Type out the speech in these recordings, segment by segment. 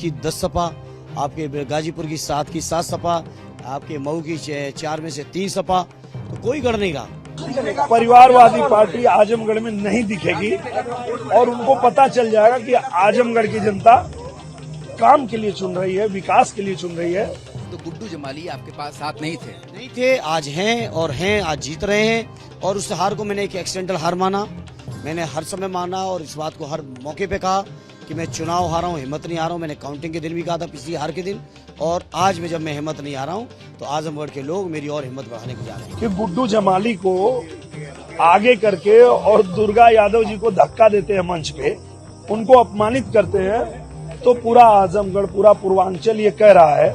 की 10 सपा, आपके गाजीपुर की 7 की 7 सपा, आपके मऊ की 4 में से 3 सपा, तो कोई गढ़ नहीं रहा। परिवारवादी पार्टी आजमगढ़ में नहीं दिखेगी और उनको पता चल जाएगा कि आजमगढ़ की जनता काम के लिए चुन रही है, विकास के लिए चुन रही है। तो गुड्डू जमाली आपके पास साथ नहीं थे, आज हैं और हैं, आज जीत रहे हैं। और उस हार को मैंने एक एक्सीडेंटल हार माना, मैंने हर समय माना और इस बात को हर मौके पे कहा कि मैं चुनाव हारा हूँ, हिम्मत नहीं हारा हूँ। मैंने काउंटिंग के दिन भी कहा था, पिछली हार के दिन, और आज में जब मैं हिम्मत नहीं हारा हूँ तो आजमगढ़ के लोग मेरी और हिम्मत बढ़ाने को जा रहे हैं। कि गुड्डू जमाली को आगे करके और दुर्गा यादव जी को धक्का देते हैं मंच पे, उनको अपमानित करते हैं, तो पूरा आजमगढ़, पूरा पूर्वांचल ये कह रहा है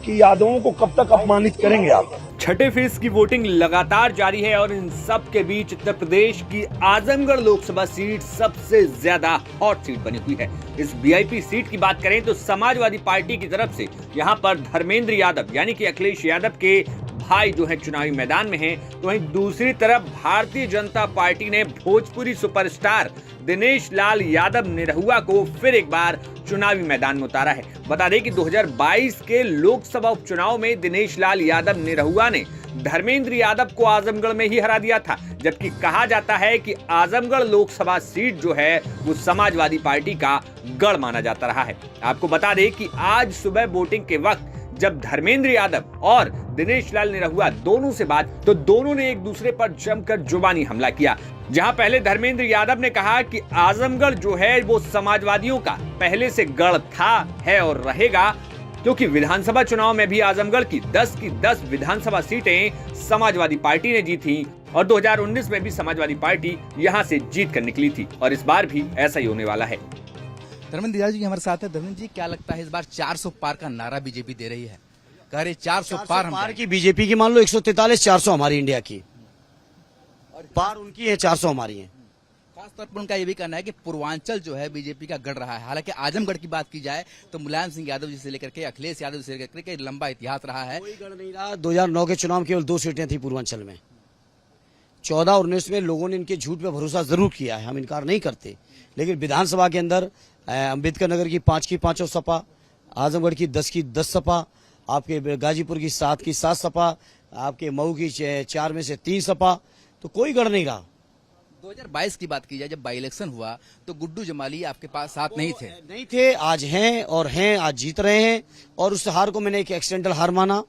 कि यादवों को कब तक अपमानित करेंगे आप। छठे फेज की वोटिंग लगातार जारी है और इन सब के बीच उत्तर प्रदेश की आजमगढ़ लोकसभा सीट सबसे ज्यादा हॉट सीट बनी हुई है। इस वीआईपी सीट की बात करें तो समाजवादी पार्टी की तरफ से यहां पर धर्मेंद्र यादव यानी कि अखिलेश यादव के भाई जो है चुनावी मैदान में हैं, तो वहीं दूसरी तरफ भारतीय जनता पार्टी ने भोजपुरी सुपरस्टार दिनेश लाल यादव निरहुआ को फिर एक बार चुनावी मैदान में उतारा है। बता दें कि 2022 के लोकसभा उपचुनाव में दिनेश लाल यादव निरहुआ ने धर्मेंद्र यादव को आजमगढ़ में ही हरा दिया था, जबकि कहा जाता है कि आजमगढ़ लोकसभा सीट जो है वो समाजवादी पार्टी का गढ़ माना जाता रहा है। आपको बता दें कि आज सुबह वोटिंग के वक्त जब धर्मेंद्र यादव और दिनेश लाल निरहुआ दोनों से बात, तो दोनों ने एक दूसरे पर जमकर जुबानी हमला किया। जहां पहले धर्मेंद्र यादव ने कहा कि आजमगढ़ जो है वो समाजवादियों का पहले से गढ़ था, है और रहेगा, क्योंकि विधानसभा चुनाव में भी आजमगढ़ की 10 विधानसभा सीटें समाजवादी पार्टी ने जीती और 2019 में भी समाजवादी पार्टी यहां से जीत कर निकली थी और इस बार भी ऐसा ही होने वाला है। धर्मेंद्र यादव जी हमारे साथ है। धर्मेंद्र जी, क्या लगता है इस बार 400 पार का नारा बीजेपी दे रही है? कह रहे 400 पार की बीजेपी की, मान लो 143, 400 हमारी इंडिया की, और पार उनकी है, 400 हमारी है। खासतौर पर उनका ये भी कहना है कि पूर्वांचल जो है बीजेपी का गढ़ रहा है। हालांकि आजमगढ़ की बात की जाए तो मुलायम सिंह यादव जी से लेकर के अखिलेश यादव जी से लेकर के लंबा इतिहास रहा है। कोई गढ़ नहीं रहा। 2009 के चुनाव केवल 2 सीटें थी पूर्वांचल में। 14 और 19 में लोगों ने इनके झूठ पे भरोसा जरूर किया है, हम इनकार नहीं करते, लेकिन विधानसभा के अंदर अंबेडकर नगर की 5 की 5 सपा, आजमगढ़ की 10 की 10 सपा, आपके गाजीपुर की 7 की 7 सपा, आपके मऊ की 4 में से 3 सपा, तो कोई गढ़ नहीं रहा। 2022 की बात की जाए, जब बाई इलेक्शन हुआ तो गुड्डू जमाली आपके पास साथ नहीं थे, आज हैं और हैं, आज जीत रहे हैं। और उस हार को मैंने एक एक्सीडेंटल हार माना,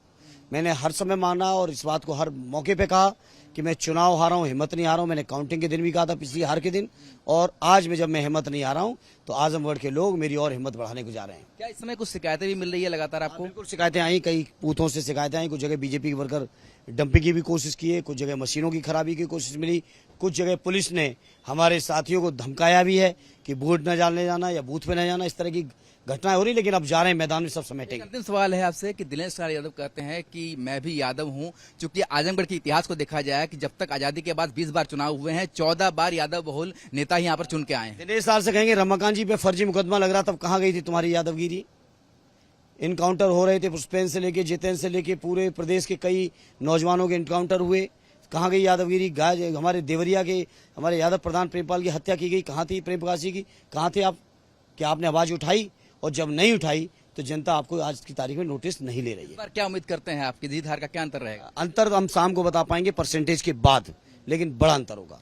मैंने हर समय माना और इस बात को हर मौके पे कहा कि मैं चुनाव हारा हूँ, हिम्मत नहीं हारा हूँ। मैंने काउंटिंग के दिन भी कहा था, पिछली हार के दिन, और आज में जब मैं हिम्मत नहीं हारा हूँ तो आजमगढ़ के लोग मेरी और हिम्मत बढ़ाने को जा रहे हैं। क्या इस समय कुछ शिकायतें भी मिल रही है लगातार आपको? बिल्कुल शिकायतें आई, कई बूथों से शिकायतें आई। कुछ जगह बीजेपी के वर्कर डंपिंग की भी कोशिश की है, कुछ जगह मशीनों की खराबी की कोशिश मिली, कुछ जगह पुलिस ने हमारे साथियों को धमकाया भी है कि वोट न डालने जाना या बूथ पे न जाना। इस तरह की घटनाएं हो रही, लेकिन अब जा रहे हैं मैदान में, सब समेटेंगे। अंतिम सवाल है आपसे कि दिनेश लाल यादव कहते हैं कि मैं भी यादव हूं, चूंकि आजमगढ़ के इतिहास को देखा जाए कि जब तक आजादी के बाद 20 बार चुनाव हुए हैं, 14 बार यादव बहुल नेता ही यहाँ पर चुन के आए हैं। दिनेश लाल से कहेंगे रमाकांत जी पे फर्जी मुकदमा लग रहा, तब कहाँ गई थी तुम्हारी यादवगिरी? इनकाउंटर हो रहे थे, पुष्पेन से लेके जितेंद्र से लेके पूरे प्रदेश के कई नौजवानों के इनकाउंटर हुए, कहाँ गई यादवगिरी? हमारे देवरिया के हमारे यादव प्रधान प्रेमपाल की हत्या की गई, कहाँ थी प्रेम प्रकाश जी की? कहाँ थे आप? क्या आपने आवाज उठाई? और जब नहीं उठाई तो जनता आपको आज की तारीख में नोटिस नहीं ले रही है। क्या उम्मीद करते हैं, आपकी जीत हार का क्या अंतर रहेगा? अंतर हम शाम को बता पाएंगे परसेंटेज के बाद, लेकिन बड़ा अंतर होगा।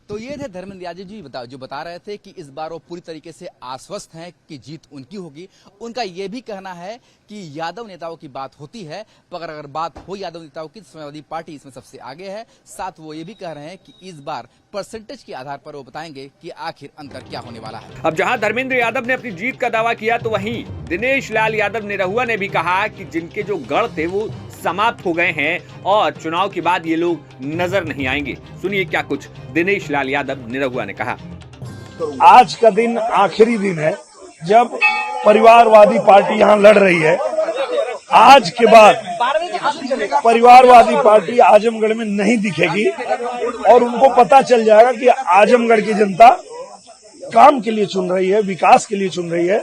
तो ये थे धर्मेंद्र यादव जी जो बता रहे थे कि इस बार वो पूरी तरीके से आश्वस्त हैं कि जीत उनकी होगी। उनका ये भी कहना है कि यादव नेताओं की बात होती है, पर अगर बात हो यादव नेताओं की, समाजवादी पार्टी इसमें सबसे आगे है। साथ वो ये भी कह रहे हैं कि इस बार परसेंटेज के आधार पर वो बताएंगे कि आखिर अंतर क्या होने वाला है। अब जहां धर्मेंद्र यादव ने अपनी जीत का दावा किया, तो वहीं दिनेश लाल यादव निरहुआ ने भी कहा कि जिनके जो गढ़ थे वो समाप्त हो गए हैं और चुनाव के बाद ये लोग नजर नहीं आएंगे। सुनिए क्या कुछ दिनेश लाल यादव निरहुआ ने कहा। आज का दिन आखिरी दिन है जब परिवारवादी पार्टी यहाँ लड़ रही है। आज के बाद परिवारवादी पार्टी आजमगढ़ में नहीं दिखेगी और उनको पता चल जाएगा कि आजमगढ़ की जनता काम के लिए चुन रही है, विकास के लिए चुन रही है,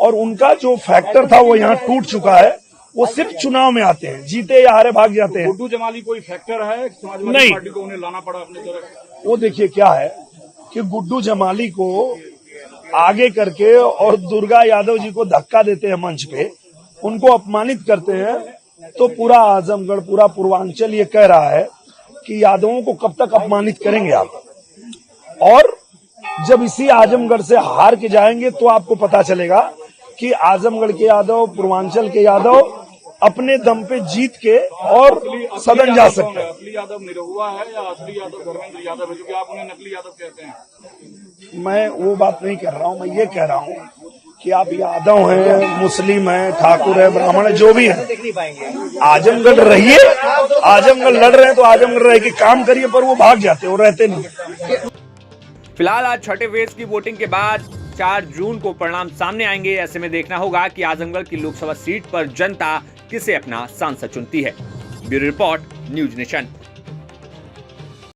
और उनका जो फैक्टर था वो यहाँ टूट चुका है। वो सिर्फ चुनाव में आते हैं, जीते या हारे भाग जाते हैं। गुड्डू जमाली कोई फैक्टर है समाजवादी पार्टी को उन्हें लाना पड़ा अपनी तरफ? वो देखिए क्या है कि गुड्डू जमाली को आगे करके और दुर्गा यादव जी को धक्का देते हैं मंच पे, उनको अपमानित करते हैं, तो पूरा आजमगढ़, पूरा पूर्वांचल ये कह रहा है कि यादवों को कब तक अपमानित करेंगे आप। और जब इसी आजमगढ़ से हार के जाएंगे तो आपको पता चलेगा कि आजमगढ़ के यादव, पूर्वांचल के यादव अपने दम पे जीत के और सदन जा सकते हैं। असली यादव निरहुआ है या असली यादव धर्मेंद्र यादव है, क्योंकि आप उन्हें नकली यादव कहते हैं। मैं वो बात नहीं कर रहा हूँ, मैं ये कह रहा हूँ कि आप यादव हैं, मुस्लिम हैं, ठाकुर है, ब्राह्मण है, जो भी है, आजमगढ़ रहिए। आजमगढ़ लड़ रहे हैं तो आजमगढ़ रह के काम करिए, पर वो भाग जाते हैं, वो रहते नहीं। फिलहाल आज छठे फेज की वोटिंग के बाद 4 जून को परिणाम सामने आएंगे। ऐसे में देखना होगा कि आजमगढ़ की लोकसभा सीट पर जनता किसे अपना सांसद चुनती है। Bureau report, news nation.